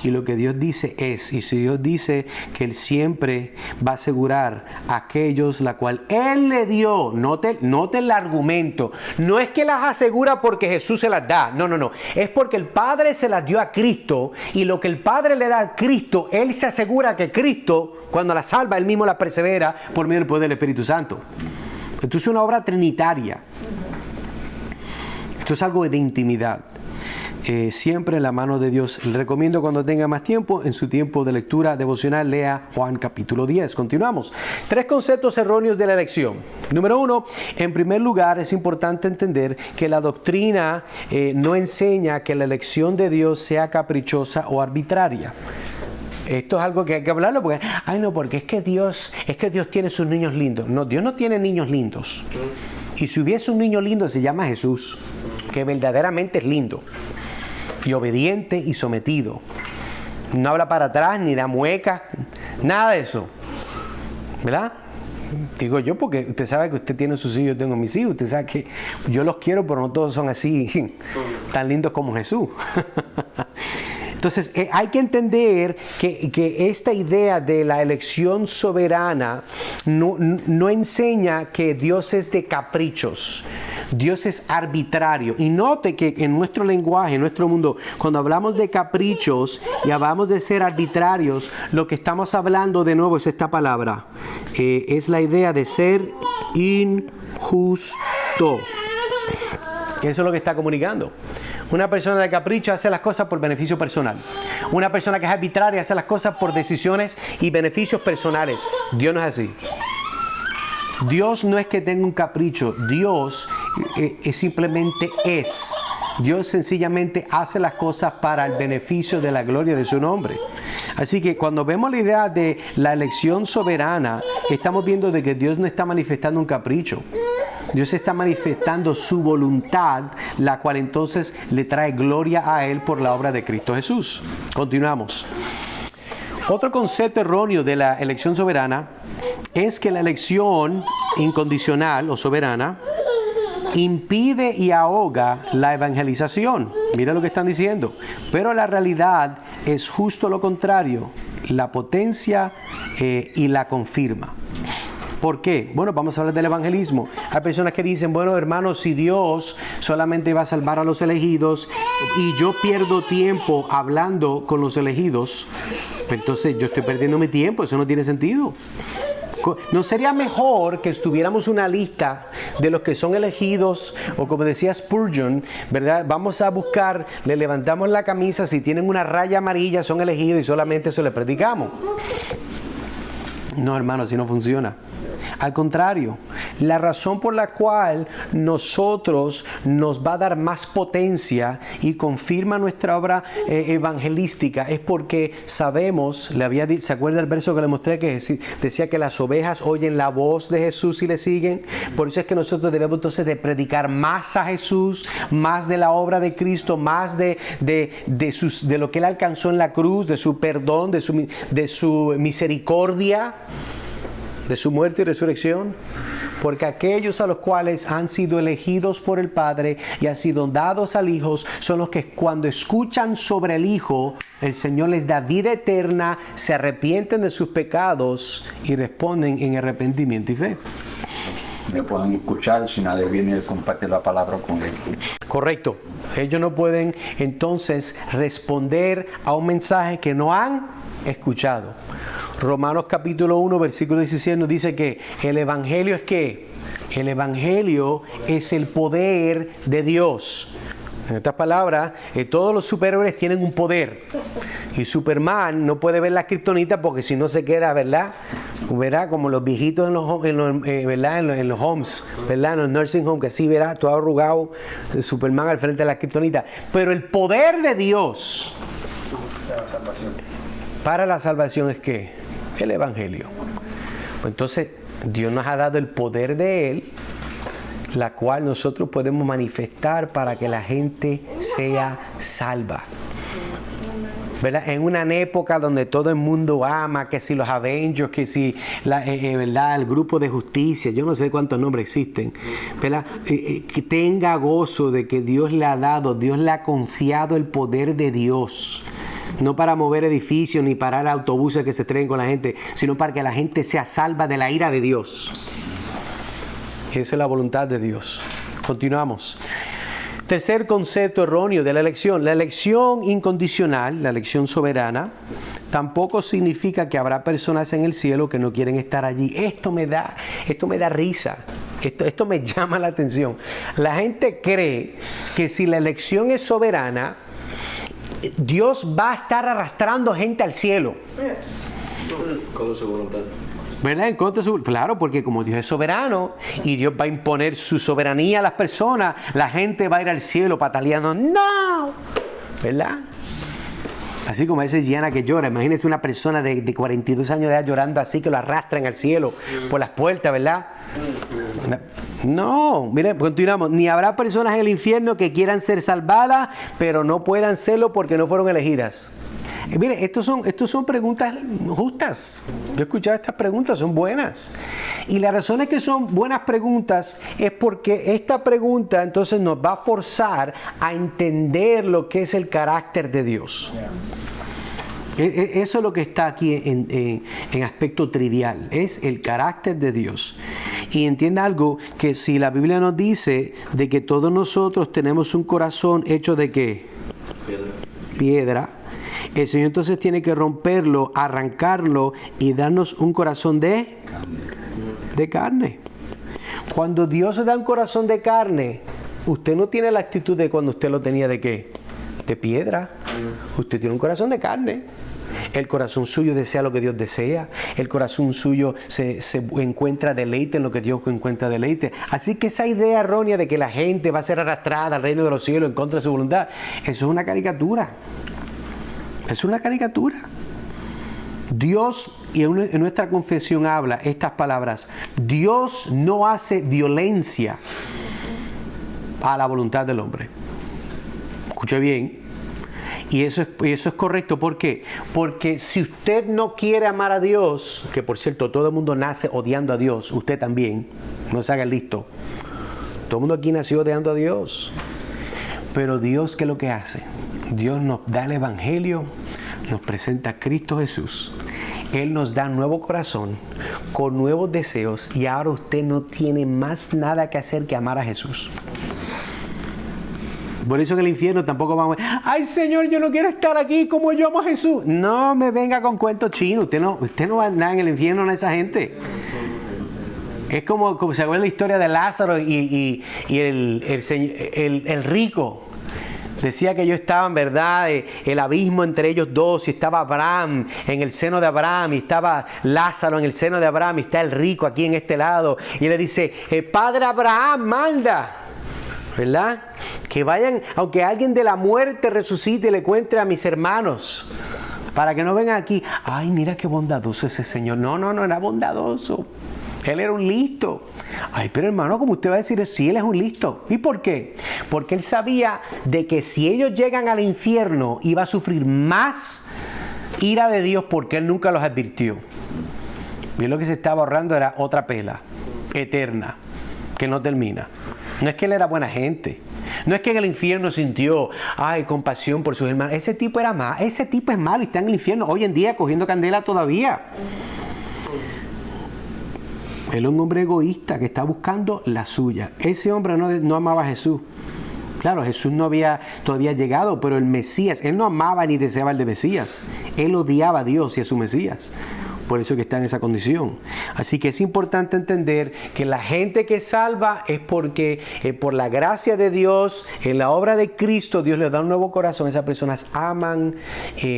Y lo que Dios dice es, y si Dios dice que Él siempre va a asegurar a aquellos la cual Él le dio, note el argumento, no es que las asegura porque Jesús se las da, no, es porque el Padre se las dio a Cristo, y lo que el Padre le da a Cristo, Él se asegura que Cristo, cuando la salva, Él mismo la persevera por medio del poder del Espíritu Santo. Esto es una obra trinitaria. Esto es algo de intimidad. Siempre en la mano de Dios. Le recomiendo cuando tenga más tiempo, en su tiempo de lectura devocional, lea Juan capítulo 10. Continuamos. 3 conceptos erróneos de la elección. Número 1, en primer lugar es importante entender que la doctrina no enseña que la elección de Dios sea caprichosa o arbitraria. Esto es algo que hay que hablarlo porque, porque es que Dios tiene sus niños lindos. No, Dios no tiene niños lindos. Y si hubiese un niño lindo se llama Jesús, que verdaderamente es lindo y obediente y sometido. No habla para atrás, ni da muecas, nada de eso. ¿Verdad? Digo yo porque usted sabe que usted tiene sus hijos, yo tengo mis hijos. Usted sabe que yo los quiero, pero no todos son así, tan lindos como Jesús. Entonces, hay que entender que esta idea de la elección soberana no enseña que Dios es de caprichos. Dios es arbitrario. Y note que en nuestro lenguaje, en nuestro mundo, cuando hablamos de caprichos y hablamos de ser arbitrarios, lo que estamos hablando de nuevo es esta palabra. Es la idea de ser injusto. Eso es lo que está comunicando. Una persona de capricho hace las cosas por beneficio personal. Una persona que es arbitraria hace las cosas por decisiones y beneficios personales. Dios no es así. Dios no es que tenga un capricho. Dios simplemente es. Dios sencillamente hace las cosas para el beneficio de la gloria de su nombre. Así que cuando vemos la idea de la elección soberana, estamos viendo de que Dios no está manifestando un capricho. Dios está manifestando su voluntad, la cual entonces le trae gloria a Él por la obra de Cristo Jesús. Continuamos. Otro concepto erróneo de la elección soberana es que la elección incondicional o soberana impide y ahoga la evangelización. Mira lo que están diciendo. Pero la realidad es justo lo contrario. La potencia y la confirma. ¿Por qué? Bueno, vamos a hablar del evangelismo. Hay personas que dicen, bueno, hermanos, si Dios solamente va a salvar a los elegidos y yo pierdo tiempo hablando con los elegidos, pues entonces yo estoy perdiendo mi tiempo, eso no tiene sentido. ¿No sería mejor que estuviéramos una lista de los que son elegidos? O como decía Spurgeon, ¿verdad? Vamos a buscar, le levantamos la camisa, si tienen una raya amarilla son elegidos y solamente eso le predicamos. No, hermano, así no funciona. Al contrario, la razón por la cual nosotros nos va a dar más potencia y confirma nuestra obra evangelística es porque sabemos, ¿se acuerda el verso que le mostré que decía que las ovejas oyen la voz de Jesús y le siguen? Por eso es que nosotros debemos entonces de predicar más a Jesús, más de la obra de Cristo, más de lo que Él alcanzó en la cruz, de su perdón, de su misericordia, de su muerte y resurrección, porque aquellos a los cuales han sido elegidos por el Padre y han sido dados al Hijo son los que cuando escuchan sobre el Hijo, el Señor les da vida eterna, se arrepienten de sus pecados y responden en arrepentimiento y fe. No pueden escuchar si nadie viene y comparte la palabra con ellos. Correcto. Ellos no pueden entonces responder a un mensaje que no han escuchado. Romanos capítulo 1, versículo 16 nos dice que el Evangelio es ¿qué? El Evangelio es el poder de Dios. En otras palabras, todos los superhéroes tienen un poder. Y Superman no puede ver la kriptonita porque si no se queda, ¿verdad? Como los viejitos en los homes, ¿verdad? En los nursing homes, que así, ¿verdad? Todo arrugado, Superman al frente de la kriptonita. Pero el poder de Dios para la salvación es ¿qué? El Evangelio. Entonces, Dios nos ha dado el poder de Él, la cual nosotros podemos manifestar para que la gente sea salva. ¿Verdad? En una época donde todo el mundo ama, que si los Avengers, que si ¿verdad? El grupo de justicia, yo no sé cuántos nombres existen, ¿verdad? Que tenga gozo de que Dios le ha dado, Dios le ha confiado el poder de Dios. No para mover edificios ni parar autobuses que se estrellen con la gente, sino para que la gente sea salva de la ira de Dios. Esa es la voluntad de Dios. Continuamos. Tercer concepto erróneo de la elección. La elección incondicional, la elección soberana, tampoco significa que habrá personas en el cielo que no quieren estar allí. Esto me da risa. Esto me llama la atención. La gente cree que si la elección es soberana, Dios va a estar arrastrando gente al cielo. Con su voluntad. ¿Verdad? En contra de su... Claro, porque como Dios es soberano y Dios va a imponer su soberanía a las personas, la gente va a ir al cielo pataleando. ¡No! ¿Verdad? Así como esa Gianna que llora. Imagínense una persona de 42 años de edad llorando así, que lo arrastran al cielo por las puertas, ¿verdad? No, miren, continuamos. Ni habrá personas en el infierno que quieran ser salvadas, pero no puedan serlo porque no fueron elegidas. Mire, estos son preguntas justas. Yo he escuchado estas preguntas, son buenas. Y la razón es que son buenas preguntas es porque esta pregunta entonces nos va a forzar a entender lo que es el carácter de Dios. Eso es lo que está aquí en aspecto trivial, es el carácter de Dios. Y entienda algo, que si la Biblia nos dice de que todos nosotros tenemos un corazón hecho de ¿qué? Piedra. El Señor entonces tiene que romperlo, arrancarlo y darnos un corazón de carne. Cuando Dios da un corazón de carne, usted no tiene la actitud de cuando usted lo tenía de ¿qué? De piedra. Usted tiene un corazón de carne. El corazón suyo desea lo que Dios desea. El corazón suyo se encuentra deleite en lo que Dios encuentra deleite. Así que esa idea errónea de que la gente va a ser arrastrada al reino de los cielos en contra de su voluntad, eso es una caricatura. Es una caricatura. Dios, y en nuestra confesión habla estas palabras: Dios no hace violencia a la voluntad del hombre. Escuche bien. Y eso es correcto. ¿Por qué? Porque si usted no quiere amar a Dios, que por cierto todo el mundo nace odiando a Dios, usted también, no se haga listo. Todo el mundo aquí nació odiando a Dios. Pero Dios, ¿qué es lo que hace? Dios nos da el Evangelio, nos presenta a Cristo Jesús. Él nos da un nuevo corazón, con nuevos deseos, y ahora usted no tiene más nada que hacer que amar a Jesús. Por eso en el infierno tampoco vamos a decir: ¡ay, Señor, yo no quiero estar aquí como yo amo a Jesús! No me venga con cuentos chinos. Usted no va a andar en el infierno a esa gente. Es como se acuerda la historia de Lázaro y el rico. Decía que ellos estaban, ¿verdad? El abismo entre ellos dos, y estaba Abraham en el seno de Abraham, y estaba Lázaro en el seno de Abraham, y está el rico aquí en este lado. Y le dice: Padre Abraham, manda, ¿verdad? Que vayan, aunque alguien de la muerte resucite y le cuente a mis hermanos, para que no vengan aquí. Ay, mira qué bondadoso ese señor. No era bondadoso. Él era un listo. Ay, pero hermano, ¿cómo usted va a decir si él es un listo? ¿Y por qué? Porque él sabía de que si ellos llegan al infierno iba a sufrir más ira de Dios, porque él nunca los advirtió. Y lo que se estaba ahorrando era otra pela eterna que no termina. No es que él era buena gente. No es que en el infierno sintió compasión por sus hermanos. Ese tipo era malo. Ese tipo es malo y está en el infierno hoy en día cogiendo candela todavía. Él es un hombre egoísta que está buscando la suya. Ese hombre no amaba a Jesús. Claro, Jesús no había todavía llegado, pero el Mesías, él no amaba ni deseaba el de Mesías. Él odiaba a Dios y a su Mesías. Por eso que está en esa condición. Así que es importante entender que la gente que salva es porque por la gracia de Dios, en la obra de Cristo, Dios les da un nuevo corazón. Esas personas aman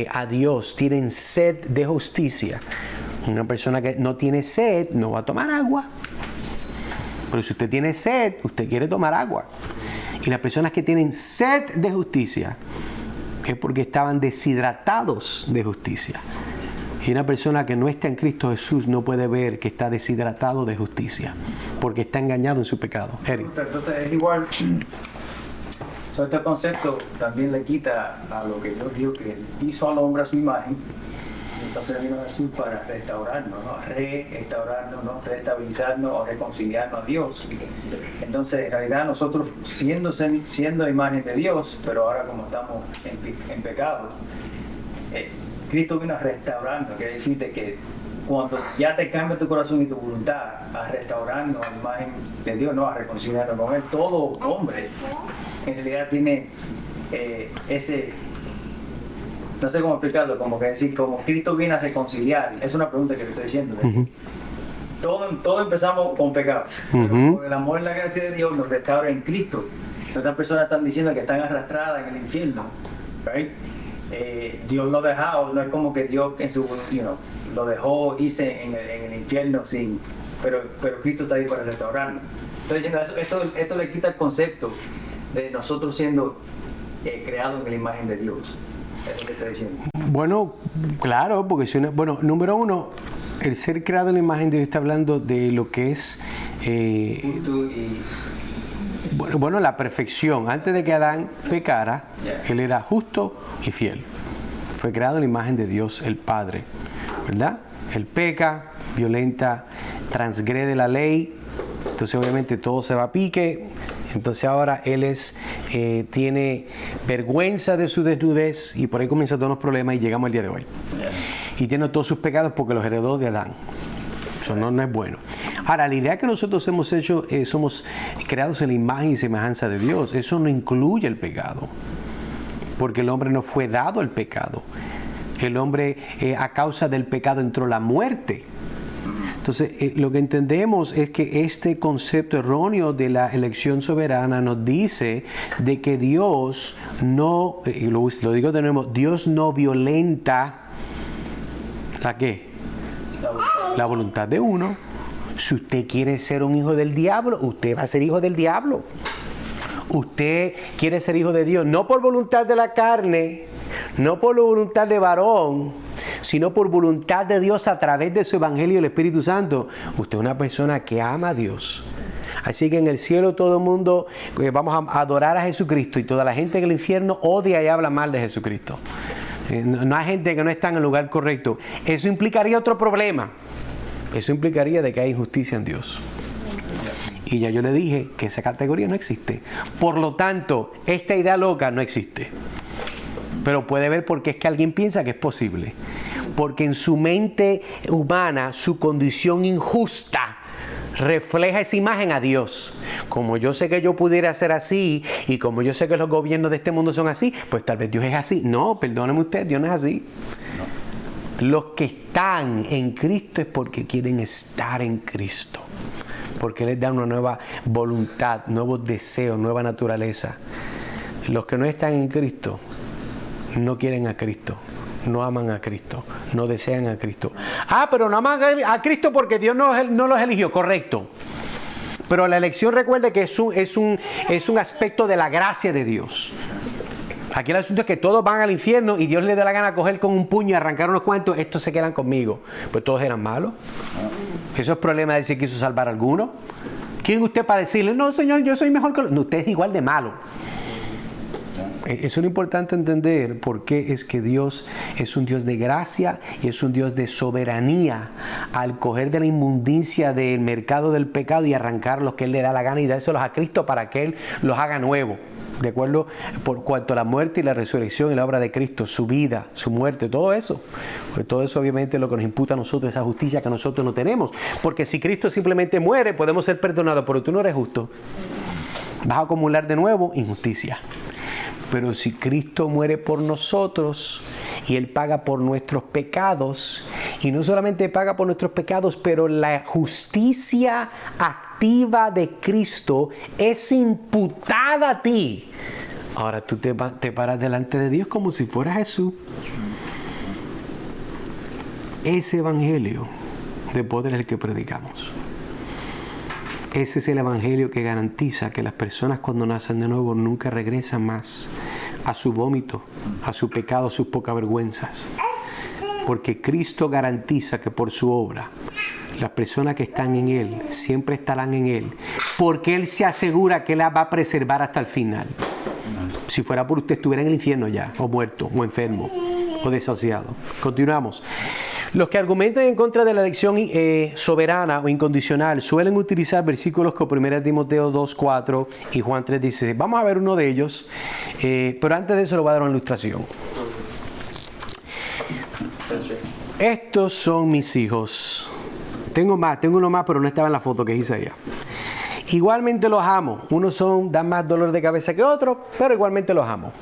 a Dios, tienen sed de justicia. Una persona que no tiene sed no va a tomar agua. Pero si usted tiene sed, usted quiere tomar agua. Y las personas que tienen sed de justicia es porque estaban deshidratados de justicia. Y una persona que no está en Cristo Jesús no puede ver que está deshidratado de justicia, porque está engañado en su pecado. Eric. Entonces es igual. Este concepto también le quita a lo que Dios dijo, que hizo al hombre a su imagen. Y entonces vino Jesús para restaurarnos, ¿no? Restaurarnos, ¿no? Restabilizarnos o reconciliarnos a Dios. Entonces en realidad nosotros siendo imagen de Dios, pero ahora como estamos en pecado, Cristo vino a restaurarnos. Quiere decirte que cuando ya te cambia tu corazón y tu voluntad a restaurarnos a la imagen de Dios, no a reconciliarnos con Él, todo hombre en realidad tiene ese, no sé cómo explicarlo, como que decir, como Cristo viene a reconciliar. Es una pregunta que le estoy diciendo. Todo empezamos con pecado, pero por el amor y la gracia de Dios nos restaura en Cristo. Otras personas están diciendo que están arrastradas en el infierno, right? Dios lo ha dejado, no es como que Dios en su, lo dejó irse en el infierno pero Cristo está ahí para restaurarnos. Entonces esto le quita el concepto de nosotros siendo creados en la imagen de Dios. Es lo que estoy diciendo. Bueno, claro, porque número uno, el ser creado en la imagen de Dios está hablando de lo que es bueno, la perfección. Antes de que Adán pecara, él era justo y fiel. Fue creado en la imagen de Dios el Padre, ¿verdad? Él peca, violenta, transgrede la ley, entonces obviamente todo se va a pique. Entonces ahora él tiene vergüenza de su desnudez y por ahí comienzan todos los problemas y llegamos al día de hoy. Y tiene todos sus pecados porque los heredó de Adán. Eso no es bueno. Ahora, la idea que nosotros hemos hecho, somos creados en la imagen y semejanza de Dios. Eso no incluye el pecado. Porque el hombre no fue dado el pecado. El hombre, a causa del pecado, entró la muerte. Entonces, lo que entendemos es que este concepto erróneo de la elección soberana nos dice de que Dios no, lo digo de nuevo, Dios no violenta ¿la qué? La voluntad de uno. Si usted quiere ser un hijo del diablo, usted va a ser hijo del diablo. Usted quiere ser hijo de Dios, no por voluntad de la carne, no por voluntad de varón, sino por voluntad de Dios a través de su evangelio y el Espíritu Santo. Usted es una persona que ama a Dios. Así que en el cielo todo el mundo vamos a adorar a Jesucristo y toda la gente en el infierno odia y habla mal de Jesucristo. No hay gente que no está en el lugar correcto. Eso implicaría otro problema. Eso implicaría de que hay injusticia en Dios. Y ya yo le dije que esa categoría no existe. Por lo tanto, esta idea loca no existe. Pero puede ver por qué es que alguien piensa que es posible. Porque en su mente humana, su condición injusta refleja esa imagen a Dios. Como yo sé que yo pudiera ser así, y como yo sé que los gobiernos de este mundo son así, pues tal vez Dios es así. No, perdóneme usted, Dios no es así. Los que están en Cristo es porque quieren estar en Cristo. Porque les da una nueva voluntad, nuevos deseos, nueva naturaleza. Los que no están en Cristo no quieren a Cristo, no aman a Cristo, no desean a Cristo. Pero no aman a Cristo porque Dios no los eligió, correcto. Pero la elección, recuerde que es un aspecto de la gracia de Dios. Aquí el asunto es que todos van al infierno y Dios les da la gana coger con un puño y arrancar unos cuantos. Estos se quedan conmigo. Pues todos eran malos. Eso es problema de él si quiso salvar a alguno. ¿Quién es usted para decirle, no, Señor, yo soy mejor que los? No, usted es igual de malo. Eso es importante entender por qué es que Dios es un Dios de gracia y es un Dios de soberanía al coger de la inmundicia del mercado del pecado y arrancar los que Él le da la gana y dárselos a Cristo para que Él los haga nuevos. De acuerdo, por cuanto a la muerte y la resurrección y la obra de Cristo, su vida, su muerte, todo eso. Pues todo eso obviamente es lo que nos imputa a nosotros, esa justicia que nosotros no tenemos. Porque si Cristo simplemente muere, podemos ser perdonados, pero tú no eres justo. Vas a acumular de nuevo injusticia. Pero si Cristo muere por nosotros y Él paga por nuestros pecados, y no solamente paga por nuestros pecados, pero la justicia activa de Cristo es imputada a ti. Ahora tú te paras delante de Dios como si fuera Jesús. Ese evangelio de poder es el que predicamos. Ese es el evangelio que garantiza que las personas cuando nacen de nuevo nunca regresan más a su vómito, a su pecado, a sus pocas vergüenzas. Porque Cristo garantiza que por su obra, las personas que están en Él siempre estarán en Él. Porque Él se asegura que las va a preservar hasta el final. Si fuera por usted, estuviera en el infierno ya, o muerto, o enfermo, o desahuciado. Continuamos. Los que argumentan en contra de la elección soberana o incondicional suelen utilizar versículos como 1 Timoteo 2:4 y Juan 3:16. Vamos a ver uno de ellos, pero antes de eso le voy a dar una ilustración. Estos son mis hijos. Tengo uno más, pero no estaba en la foto que hice allá. Igualmente los amo. Unos dan más dolor de cabeza que otros, pero igualmente los amo.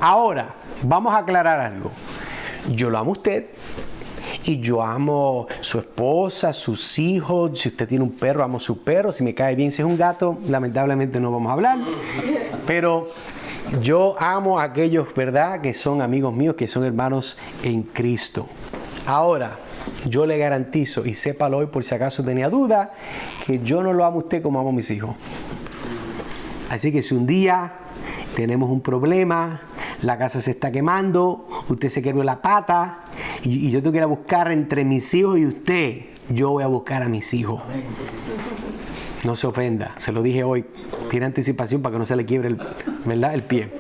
Ahora, vamos a aclarar algo. Yo lo amo a usted. Y yo amo su esposa, sus hijos. Si usted tiene un perro, amo su perro. Si me cae bien, si es un gato, lamentablemente no vamos a hablar. Pero yo amo a aquellos, ¿verdad?, que son amigos míos, que son hermanos en Cristo. Ahora, yo le garantizo, y sépalo hoy por si acaso tenía duda, que yo no lo amo a usted como amo a mis hijos. Así que si un día tenemos un problema, la casa se está quemando, usted se quebró la pata y yo tengo que ir a buscar entre mis hijos y usted, yo voy a buscar a mis hijos. No se ofenda, se lo dije hoy, tiene anticipación para que no se le quiebre el pie.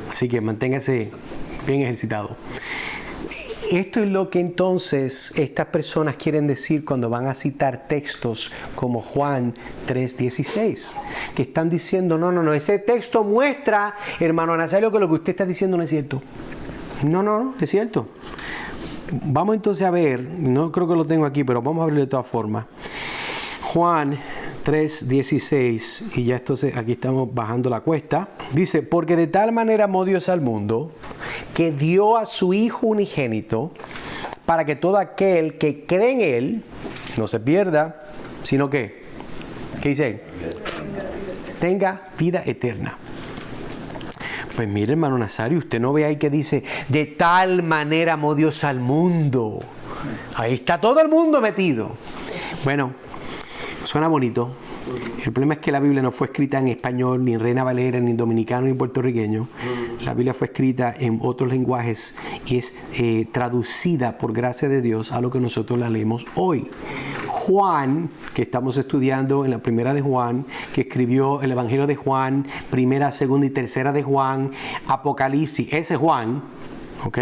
Así que manténgase bien ejercitado. Esto es lo que entonces estas personas quieren decir cuando van a citar textos como Juan 3:16, que están diciendo, no, ese texto muestra, hermano Nazario, que lo que usted está diciendo no es cierto. No, es cierto. Vamos entonces a ver, no creo que lo tengo aquí, pero vamos a verlo de todas formas. Juan 3:16, y ya entonces aquí estamos bajando la cuesta. Dice, porque de tal manera amó Dios al mundo, que dio a su Hijo unigénito, para que todo aquel que cree en Él no se pierda, sino que, ¿qué dice? Tenga vida eterna. Pues mire, hermano Nazario, usted no ve ahí que dice, de tal manera amó Dios al mundo. Ahí está todo el mundo metido. Bueno, suena bonito. El problema es que la Biblia no fue escrita en español, ni en Reina Valera, ni en dominicano, ni en puertorriqueño. La Biblia fue escrita en otros lenguajes y es traducida por gracia de Dios a lo que nosotros la leemos hoy. Juan, que estamos estudiando en la primera de Juan, que escribió el Evangelio de Juan, primera, segunda y tercera de Juan, Apocalipsis, ese Juan, ¿ok?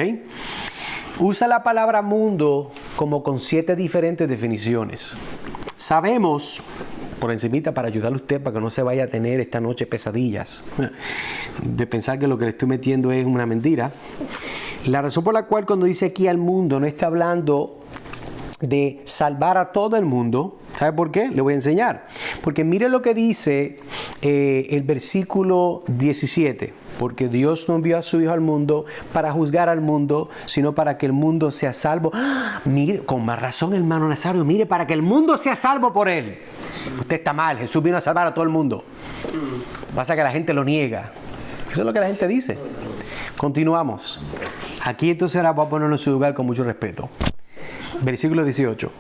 Usa la palabra mundo como con 7 diferentes definiciones. Sabemos, por encimita, para ayudarle a usted, para que no se vaya a tener esta noche pesadillas, de pensar que lo que le estoy metiendo es una mentira. La razón por la cual cuando dice aquí al mundo, no está hablando de salvar a todo el mundo. ¿Sabe por qué? Le voy a enseñar. Porque mire lo que dice el versículo 17. Porque Dios no envió a su Hijo al mundo para juzgar al mundo, sino para que el mundo sea salvo. ¡Ah! Mire, con más razón, hermano Nazario, mire, para que el mundo sea salvo por Él. Usted está mal, Jesús vino a salvar a todo el mundo. Pasa que la gente lo niega. Eso es lo que la gente dice. Continuamos. Aquí entonces ahora voy a ponerlo en su lugar con mucho respeto. Versículo 18.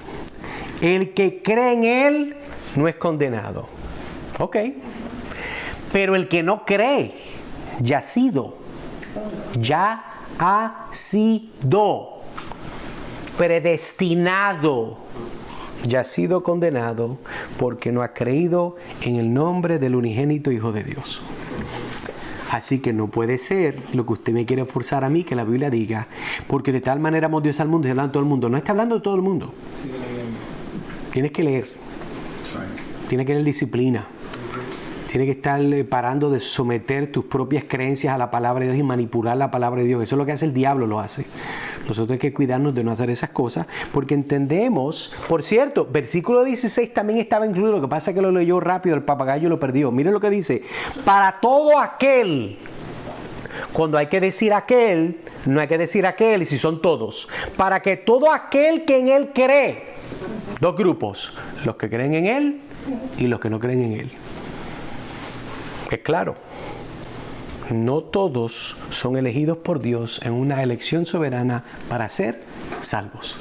El que cree en Él no es condenado. Ok. Pero el que no cree ya ha sido predestinado, ya ha sido condenado porque no ha creído en el nombre del unigénito Hijo de Dios. Así que no puede ser lo que usted me quiere forzar a mí que la Biblia diga, porque de tal manera amó Dios al mundo y hablando de todo el mundo. No está hablando de todo el mundo. Tienes que leer. Tienes que tener disciplina. Tienes que estar parando de someter tus propias creencias a la palabra de Dios y manipular la palabra de Dios. Eso es lo que hace el diablo, lo hace. Nosotros hay que cuidarnos de no hacer esas cosas porque entendemos, por cierto, versículo 16 también estaba incluido, lo que pasa es que lo leyó rápido, el papagayo lo perdió. Miren lo que dice, para todo aquel, cuando hay que decir aquel, no hay que decir aquel y si son todos, para que todo aquel que en Él cree, 2 grupos, los que creen en Él y los que no creen en Él. Es claro, no todos son elegidos por Dios en una elección soberana para ser salvos.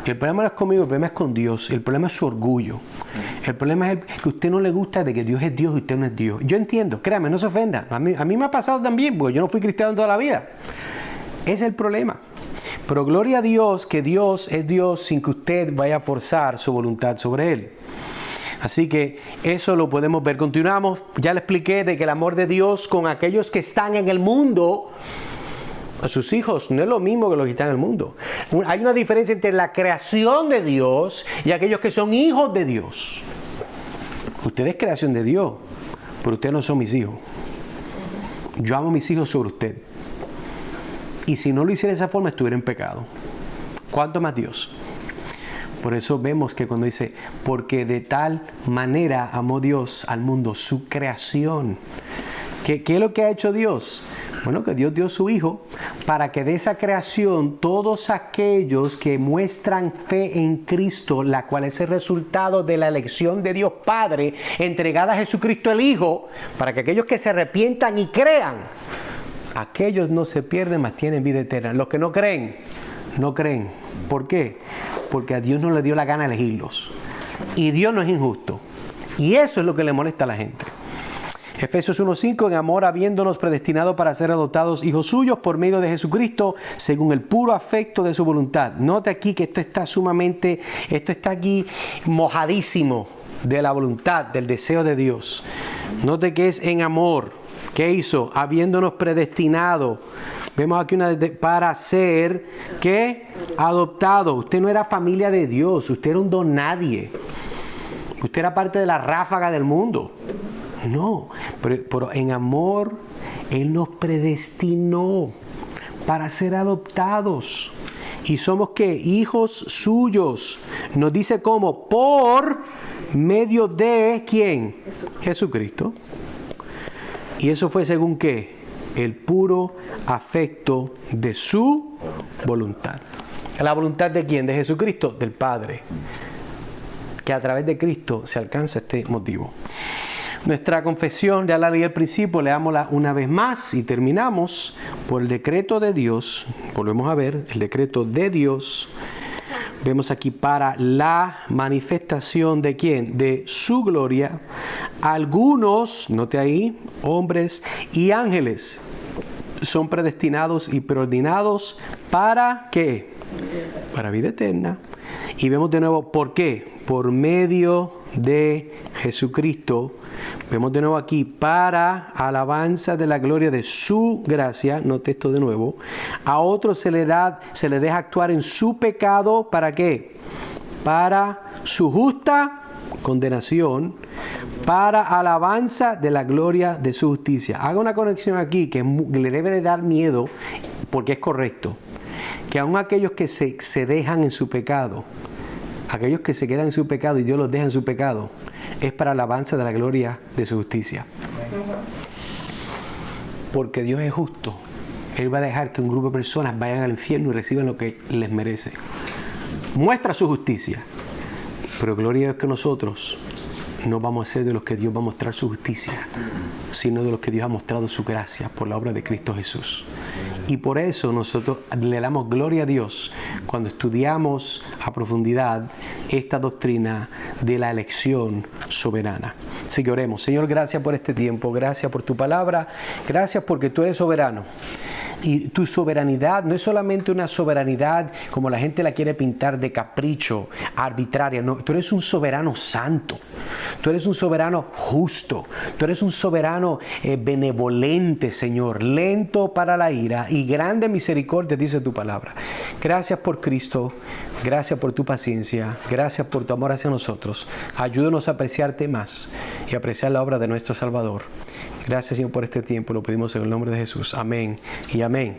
El problema no es conmigo, el problema es con Dios, el problema es su orgullo. El problema es que a usted no le gusta de que Dios es Dios y usted no es Dios. Yo entiendo, créame, no se ofenda. A mí me ha pasado también, porque yo no fui cristiano toda la vida. Ese es el problema. Pero gloria a Dios que Dios es Dios sin que usted vaya a forzar su voluntad sobre Él. Así que eso lo podemos ver. Continuamos. Ya le expliqué de que el amor de Dios con aquellos que están en el mundo, a sus hijos, no es lo mismo que los que están en el mundo. Hay una diferencia entre la creación de Dios y aquellos que son hijos de Dios. Usted es creación de Dios, pero ustedes no son mis hijos. Yo amo a mis hijos sobre usted. Y si no lo hiciera de esa forma, estuviera en pecado. ¿Cuánto más Dios? Por eso vemos que cuando dice, porque de tal manera amó Dios al mundo, su creación. ¿Qué es lo que ha hecho Dios? Bueno, que Dios dio a su Hijo para que de esa creación todos aquellos que muestran fe en Cristo, la cual es el resultado de la elección de Dios Padre, entregada a Jesucristo el Hijo, para que aquellos que se arrepientan y crean, aquellos no se pierden, mas tienen vida eterna. Los que no creen, no creen. ¿Por qué? Porque a Dios no le dio la gana elegirlos. Y Dios no es injusto. Y eso es lo que le molesta a la gente. Efesios 1:5, en amor habiéndonos predestinado para ser adoptados hijos suyos por medio de Jesucristo, según el puro afecto de su voluntad. Note aquí que esto está aquí mojadísimo de la voluntad, del deseo de Dios. Note que es en amor. ¿Qué hizo? Habiéndonos predestinado. Vemos aquí para ser, ¿qué? Adoptado. Usted no era familia de Dios, usted era un don nadie. Usted era parte de la ráfaga del mundo. No, pero en amor Él nos predestinó para ser adoptados. ¿Y somos qué? Hijos suyos. Nos dice cómo, por medio de ¿quién? Jesucristo. ¿Y eso fue según qué? El puro afecto de su voluntad. ¿La voluntad de quién? De Jesucristo, del Padre. Que a través de Cristo se alcanza este motivo. Nuestra confesión, ya la leí al principio, leámosla una vez más y terminamos. Por el decreto de Dios, volvemos a ver, el decreto de Dios, vemos aquí para la manifestación de ¿quién? De su gloria. Algunos, note ahí, hombres y ángeles son predestinados y preordinados ¿para qué? Para vida eterna. Y vemos de nuevo, ¿por qué? Por medio de Jesucristo. Vemos de nuevo aquí, para alabanza de la gloria de su gracia. Note esto de nuevo. A otros se le deja actuar en su pecado. ¿Para qué? Para su justa condenación, para alabanza de la gloria de su justicia. Haga una conexión aquí que le debe de dar miedo, porque es correcto. Que aun aquellos que se dejan en su pecado, aquellos que se quedan en su pecado y Dios los deja en su pecado, es para alabanza de la gloria de su justicia. Porque Dios es justo. Él va a dejar que un grupo de personas vayan al infierno y reciban lo que les merece. Muestra su justicia. Pero gloria a Dios que nosotros no vamos a ser de los que Dios va a mostrar su justicia, sino de los que Dios ha mostrado su gracia por la obra de Cristo Jesús. Y por eso nosotros le damos gloria a Dios cuando estudiamos a profundidad esta doctrina de la elección soberana. Así que oremos. Señor, gracias por este tiempo, gracias por tu palabra, gracias porque tú eres soberano. Y tu soberanidad no es solamente una soberanidad como la gente la quiere pintar de capricho, arbitraria. No, tú eres un soberano santo. Tú eres un soberano justo. Tú eres un soberano benevolente, Señor. Lento para la ira y grande misericordia, dice tu palabra. Gracias por Cristo. Gracias por tu paciencia. Gracias por tu amor hacia nosotros. Ayúdanos a apreciarte más y apreciar la obra de nuestro Salvador. Gracias, Señor, por este tiempo. Lo pedimos en el nombre de Jesús. Amén y amén.